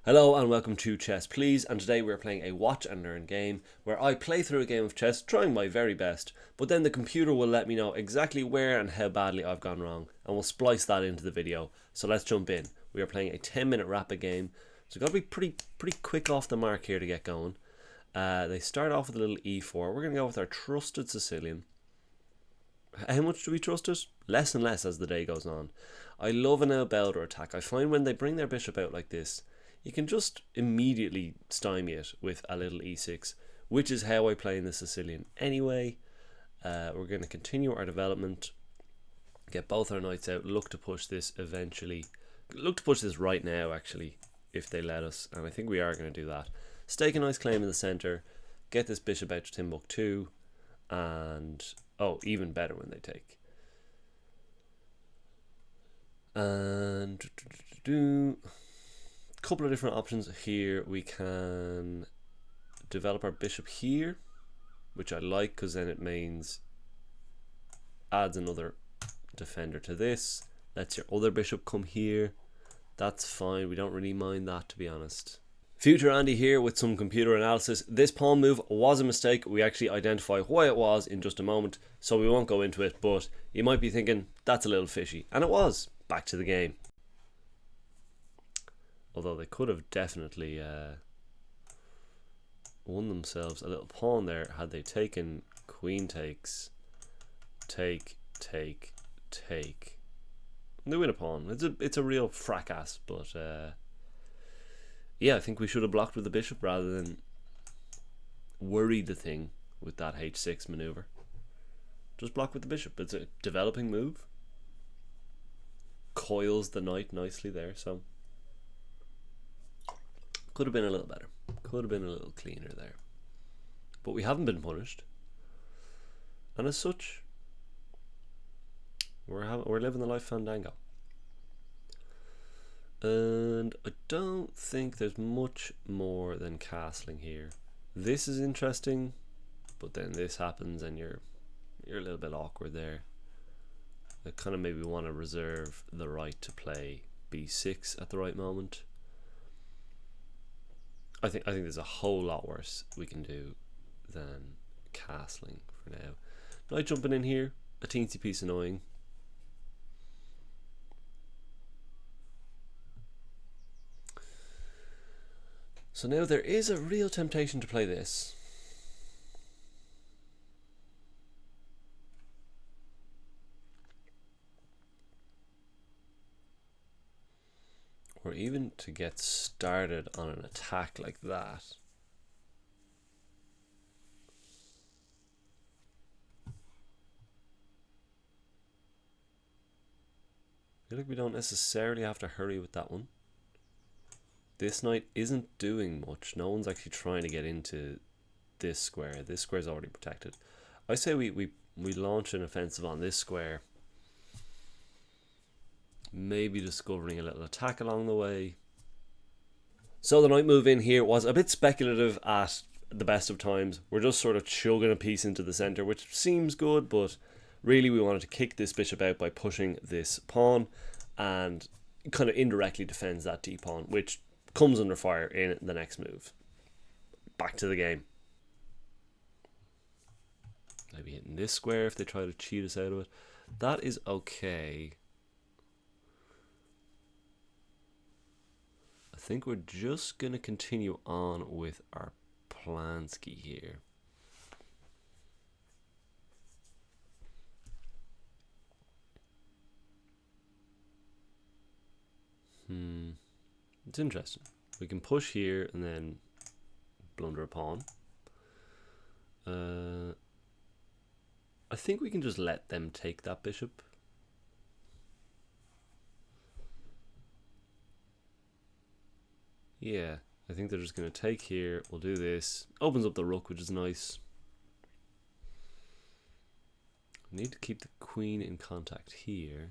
Hello and welcome to Chess Please, and today we're playing a watch and learn game where I play through a game of chess trying my very best, but then the computer will let me know exactly where and how badly I've gone wrong and we'll splice that into the video. So let's jump in. We are playing a 10-minute rapid game, so we've got to be pretty quick off the mark here to get going. They start off with a little e4. We're going to go with our trusted Sicilian. How much do we trust it? Less and less as the day goes on. I love an out-belder attack. I find when they bring their bishop out like this, you can just immediately stymie it with a little e6, which is how I play in the Sicilian anyway. We're going to continue our development, get both our knights out, look to push this eventually. Look to push this right now, actually, if they let us, and I think we are going to do that. Stake a nice claim in the centre, get this bishop out to Timbuktu, and, oh, even better when they take. And couple of different options here. We can develop our bishop here, which I like because then it means adds another defender to this, lets your other bishop come here. That's fine, we don't really mind that, to be honest. Future Andy here with some computer analysis. This pawn move was a mistake. We actually identify why it was in just a moment, so we won't go into it, but you might be thinking that's a little fishy, and it was. Back to the game. Although they could have definitely won themselves a little pawn there had they taken queen takes, take. And they win a pawn. It's a real fracas, but yeah, I think we should have blocked with the bishop rather than worry the thing with that h6 maneuver. Just block with the bishop. It's a developing move. Coils the knight nicely there, so could have been a little better. Could have been a little cleaner there. But we haven't been punished. And as such, we're living the life fandango. And I don't think there's much more than castling here. This is interesting, but then this happens and you're a little bit awkward there. I kind of maybe want to reserve the right to play b6 at the right moment. I think there's a whole lot worse we can do than castling for now. Knight jumping in here, a teensy piece annoying. So now there is a real temptation to play this. Or even to get started on an attack like that. I feel like we don't necessarily have to hurry with that one. This knight isn't doing much. No one's actually trying to get into this square. This square is already protected. I say we launch an offensive on this square. Maybe discovering a little attack along the way. So the knight move in here was a bit speculative at the best of times. We're just sort of chugging a piece into the center, which seems good, but really we wanted to kick this bishop out by pushing this pawn, and kind of indirectly defends that d-pawn, which comes under fire in the next move. Back to the game. Maybe hitting this square if they try to cheat us out of it. That is okay. I think we're just going to continue on with our Plansky here. It's interesting. We can push here and then blunder a pawn. I think we can just let them take that bishop. Yeah, I think they're just going to take here. We'll do this. Opens up the rook, which is nice. Need to keep the queen in contact here.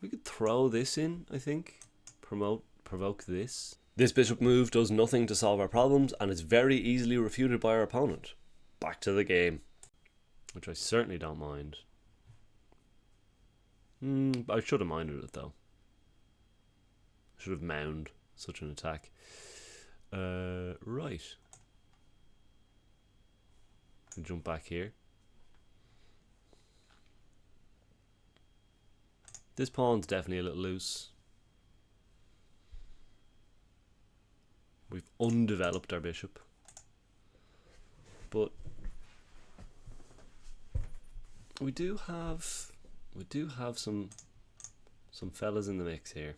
We could throw this in, I think. Provoke this. This bishop move does nothing to solve our problems and is very easily refuted by our opponent. Back to the game, which I certainly don't mind. I should have minded it though. Should have mound such an attack. Right. Jump back here. This pawn's definitely a little loose. We've undeveloped our bishop. But we do have some fellas in the mix here.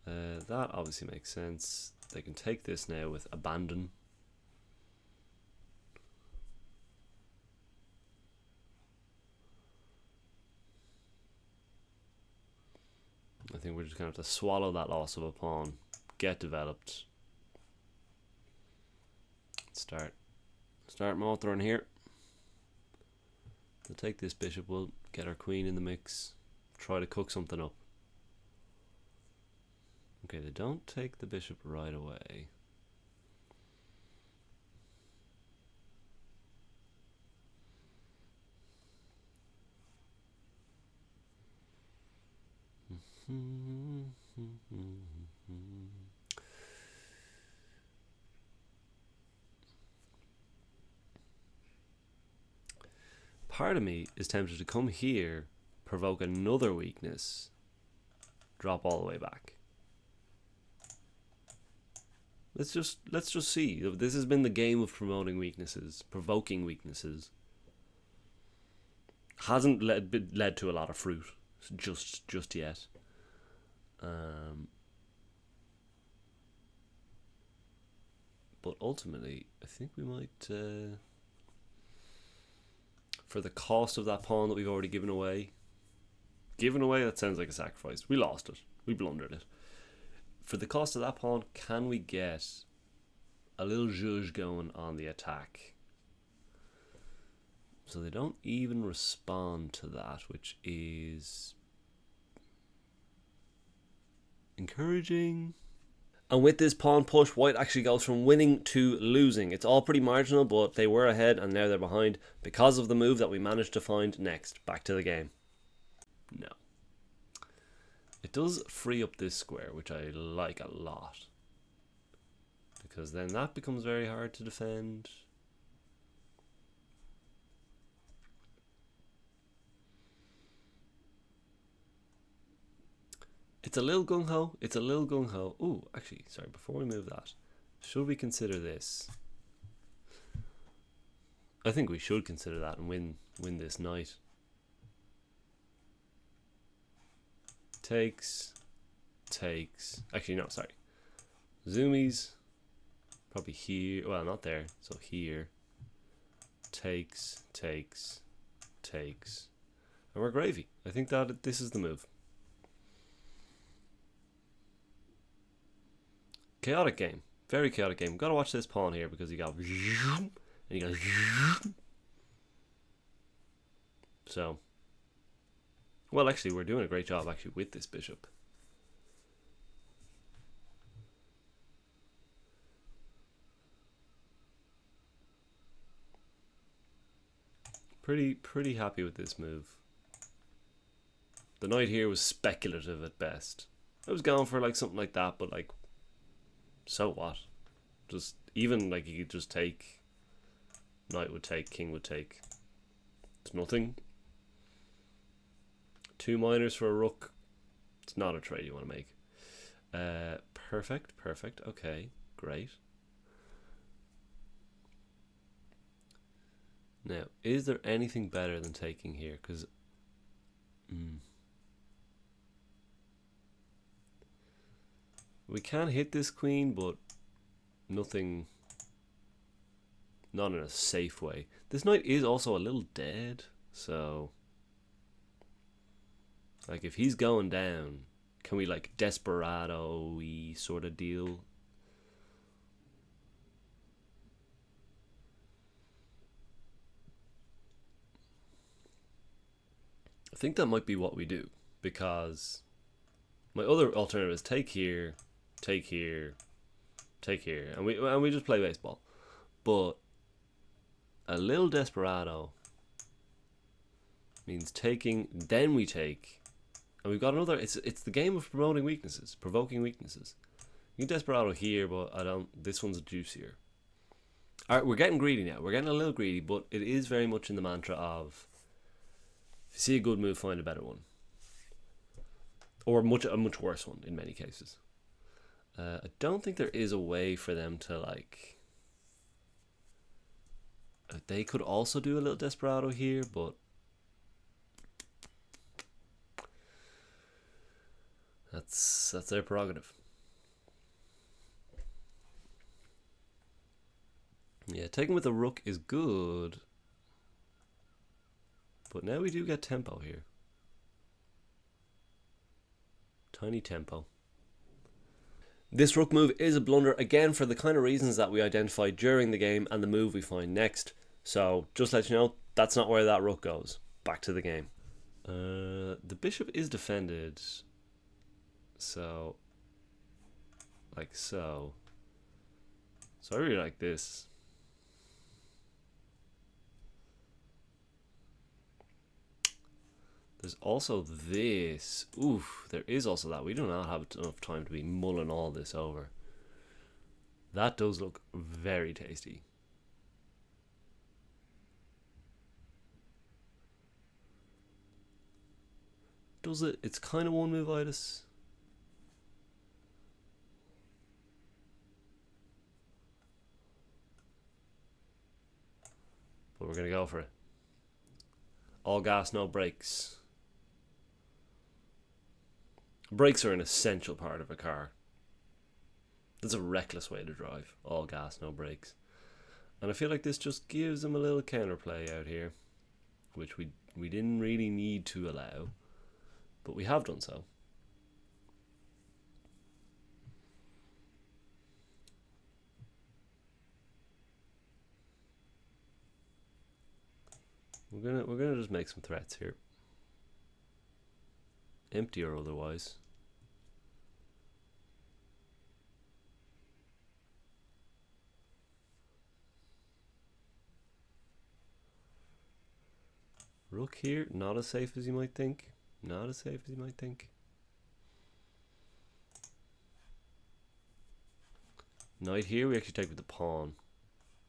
That obviously makes sense. They can take this now with abandon. I think we're just going to have to swallow that loss of a pawn. Get developed. Start motoring here. We'll take this bishop. We'll get our queen in the mix. Try to cook something up. Okay, they don't take the bishop right away. Part of me is tempted to come here, provoke another weakness, drop all the way back. Let's just see. This has been the game of promoting weaknesses, provoking weaknesses. Hasn't led to a lot of fruit just yet. But ultimately, I think we might, for the cost of that pawn that we've already given away, that sounds like a sacrifice. We lost it. We blundered it. For the cost of that pawn, can we get a little zhuzh going on the attack? So they don't even respond to that, which is encouraging. And with this pawn push, white actually goes from winning to losing. It's all pretty marginal, but they were ahead and now they're behind because of the move that we managed to find next. Back to the game. No. It does free up this square, which I like a lot. Because then that becomes very hard to defend. It's a little gung-ho. It's a little gung-ho. Ooh, actually, sorry, before we move that, should we consider this? I think we should consider that and win this knight. Takes. Actually, no, sorry. Zoomies. Probably here. Well, not there. So here. Takes. And we're gravy. I think that this is the move. Chaotic game. Very chaotic game. Gotta watch this pawn here because he got and he goes. So, well, actually, we're doing a great job actually with this bishop. Pretty happy with this move. The knight here was speculative at best. I was going for like something like that, but like, so what? Just even like you could just take. Knight would take, king would take. It's nothing. 2 minors for a rook. It's not a trade you want to make. Perfect. Okay, great. Now, is there anything better than taking here? Because we can hit this queen, but nothing. Not in a safe way. This knight is also a little dead, so like if he's going down, can we like desperado-y sort of deal? I think that might be what we do, because my other alternative is take here, and we just play baseball. But a little desperado means taking, then we take, And we've got another. It's the game of provoking weaknesses. You can Desperado here, but I don't. This one's juicier. All right, we're getting greedy now. We're getting a little greedy, but it is very much in the mantra of, if you see a good move, find a better one, or a much worse one in many cases. I don't think there is a way for them to like. They could also do a little Desperado here, but that's their prerogative. Yeah, taking with the rook is good, but now we do get tempo here. Tiny tempo. This rook move is a blunder, again for the kind of reasons that we identified during the game and the move we find next. So, just to let you know, that's not where that rook goes. Back to the game. The bishop is defended. So, like so. So I really like this. There's also this. Oof, there is also that. We do not have enough time to be mulling all this over. That does look very tasty. Does it? It's kind of one move-itis. But we're going to go for it. All gas, no brakes. Brakes are an essential part of a car. That's a reckless way to drive. All gas, no brakes. And I feel like this just gives them a little counterplay out here, which we didn't really need to allow, but we have done so. We're gonna just make some threats here, empty or otherwise. Rook here, not as safe as you might think. Not as safe as you might think. Knight here, we actually take with the pawn.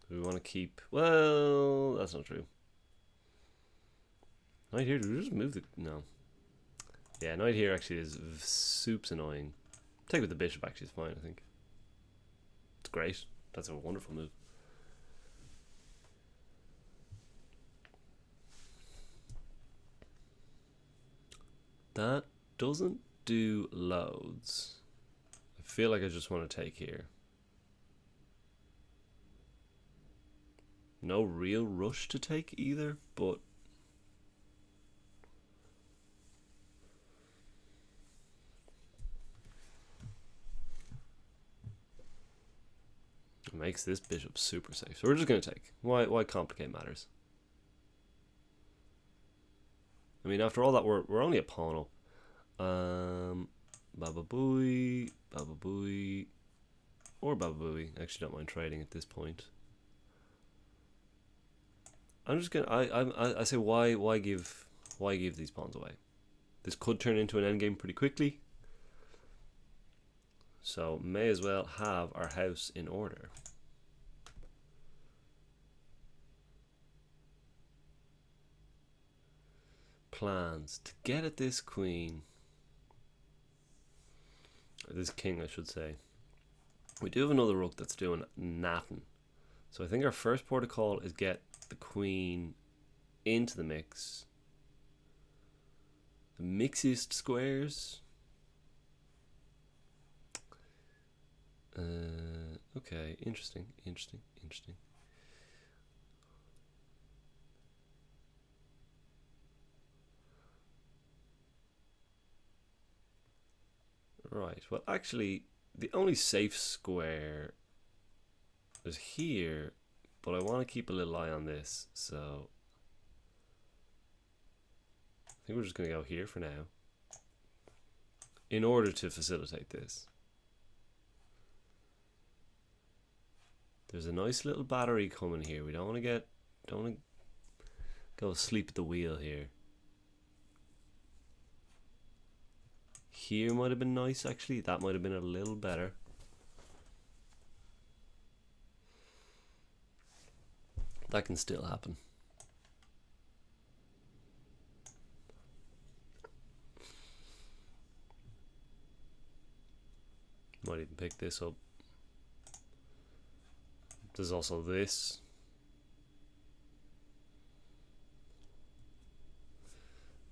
We want to keep. Well, that's not true. Knight here, do we just move the. No. Yeah, knight here actually is soup's annoying. Take with the bishop actually is fine, I think. It's great. That's a wonderful move. That doesn't do loads. I feel like I just want to take here. No real rush to take either, but it makes this bishop super safe. So we're just going to take. Why complicate matters? I mean, after all that, we're only a pawn up. Baba Booey, Baba Booey, or Baba Booey. I actually don't mind trading at this point. I'm just gonna. I say why give these pawns away? This could turn into an endgame pretty quickly. So may as well have our house in order. Plans to get at this queen. Or this king, I should say. We do have another rook that's doing nothing. So I think our first port of call is get the queen into the mix. The mixiest squares. Okay, interesting. Right, well actually, the only safe square is here, but I want to keep a little eye on this, so I think we're just going to go here for now in order to facilitate this. There's a nice little battery coming here. We don't want to go asleep at the wheel here. here might have been nice, actually. That might have been a little better. That can still happen. Might even pick this up. There's also this.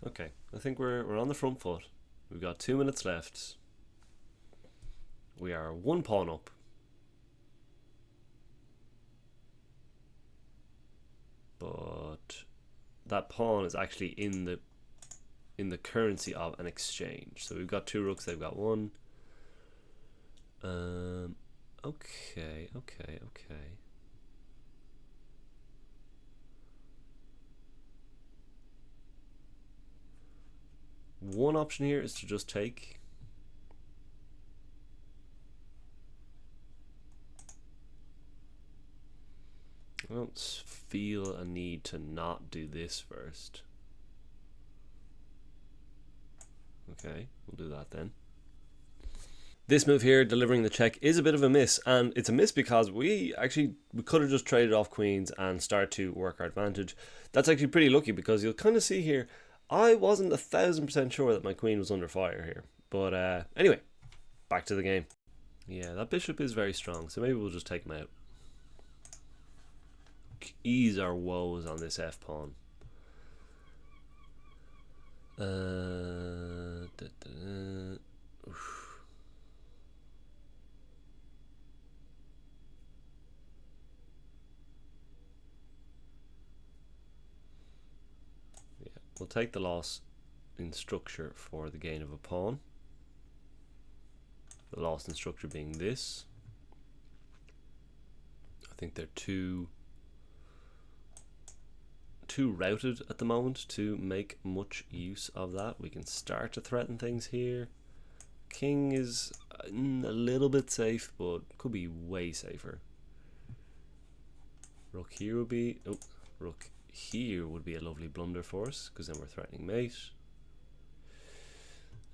Okay, I think we're on the front foot. We've got 2 minutes left. We are 1 pawn up. But that pawn is actually in the currency of an exchange. So we've got 2 rooks, they've got 1. Okay. One option here is to just take. I don't feel a need to not do this first. Okay, we'll do that then. This move here, delivering the check, is a bit of a miss, and it's a miss because we could have just traded off queens and start to work our advantage. That's actually pretty lucky because you'll kind of see here, I wasn't 1000% sure that my queen was under fire here. But anyway, back to the game. Yeah, that bishop is very strong, so maybe we'll just take him out. Ease our woes on this f pawn. We'll take the loss in structure for the gain of a pawn. The loss in structure being this. I think they're too routed at the moment to make much use of that. We can start to threaten things here. King is a little bit safe, but could be way safer. Rook here would be... Oh, rook here would be a lovely blunder for us, because then we're threatening mate.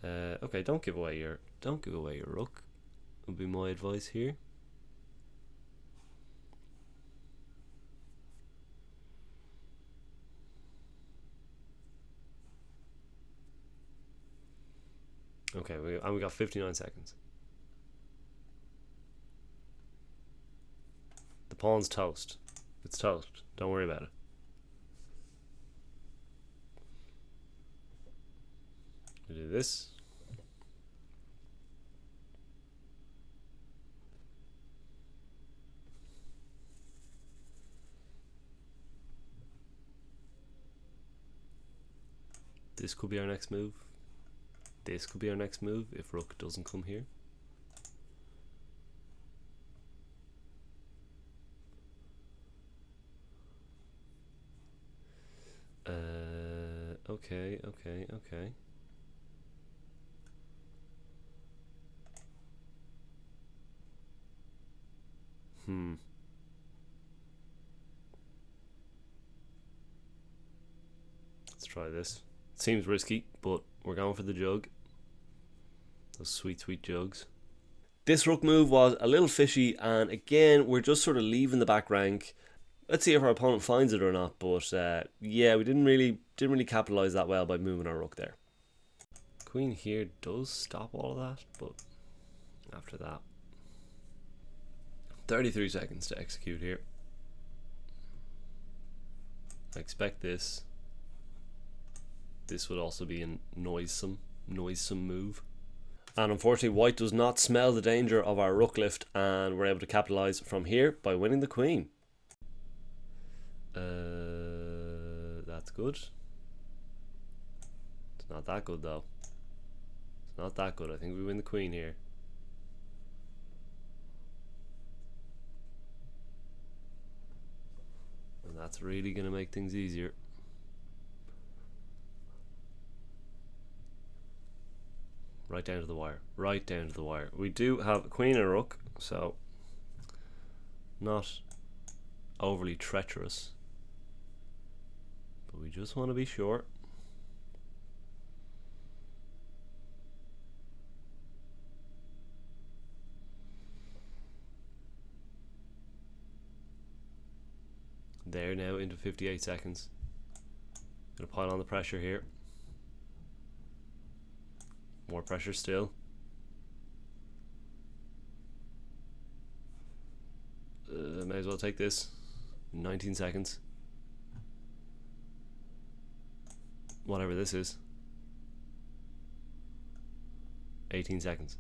Okay, don't give away your rook, would be my advice here. Okay, we got 59 seconds. The pawn's toast. It's toast. Don't worry about it. We do this. This could be our next move. This could be our next move if rook doesn't come here. Okay. Let's try this. It seems risky, but we're going for the jug. Those sweet jugs. This rook move was a little fishy, and again, we're just sort of leaving the back rank. Let's see if our opponent finds it or not, but yeah, we didn't really capitalize that well by moving our rook there. Queen here does stop all of that, but after that, 33 seconds to execute here. I expect this. This would also be a noisome move. And unfortunately, white does not smell the danger of our rook lift, and we're able to capitalize from here by winning the queen. That's good. It's not that good though. It's not that good. I think we win the queen here. And that's really going to make things easier. Right down to the wire. Right down to the wire. We do have a queen and a rook, so not overly treacherous. But we just want to be sure. There now into 58 seconds. Gonna pile on the pressure here. More pressure still. May as well take this. 19 seconds. Whatever this is. 18 seconds.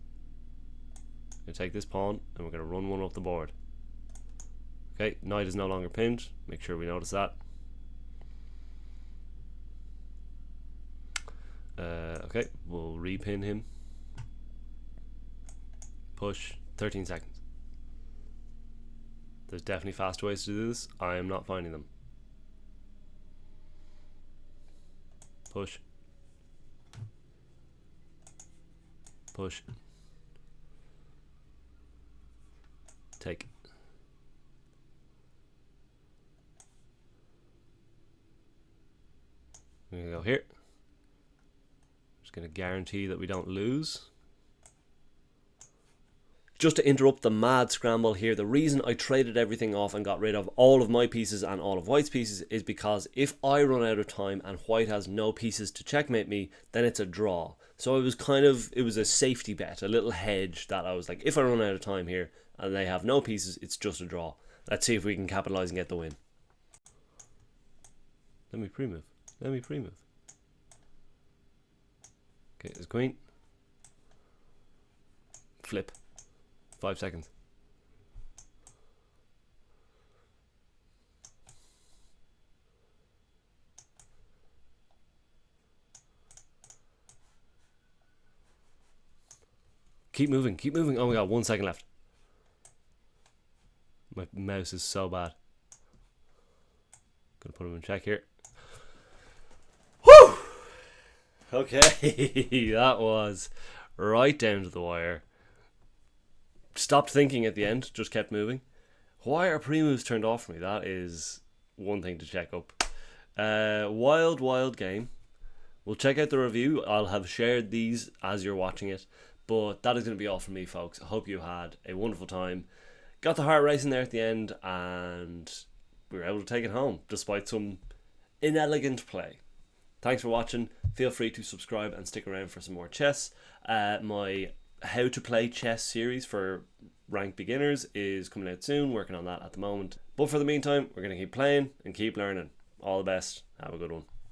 Gonna take this pawn and we're gonna run one up the board. Okay, knight is no longer pinned. Make sure we notice that. Okay, we'll repin him. Push. 13 seconds. There's definitely faster ways to do this. I am not finding them. Push. Push. Take. We're gonna go here. Just gonna guarantee that we don't lose. Just to interrupt the mad scramble here, the reason I traded everything off and got rid of all of my pieces and all of White's pieces is because if I run out of time and White has no pieces to checkmate me, then it's a draw. So it was a safety bet, a little hedge that I was like, if I run out of time here and they have no pieces, it's just a draw. Let's see if we can capitalize and get the win. Let me pre-move. Let me pre-move. Okay, there's queen. Flip. 5 seconds. Keep moving, keep moving. Oh my god, 1 second left. My mouse is so bad. Gonna put him in check here. Woo! Okay, that was right down to the wire. Stopped thinking at the end, just kept moving. Why are pre-moves turned off for me? That is one thing to check up. Wild game. We'll check out the review. I'll have shared these as you're watching it. But that is going to be all from me, folks. I hope you had a wonderful time. Got the heart racing there at the end, and we were able to take it home, despite some inelegant play. Thanks for watching. Feel free to subscribe and stick around for some more chess. My how to play chess series for ranked beginners is coming out soon, working on that at the moment. But for the meantime, we're going to keep playing and keep learning. All the best. Have a good one.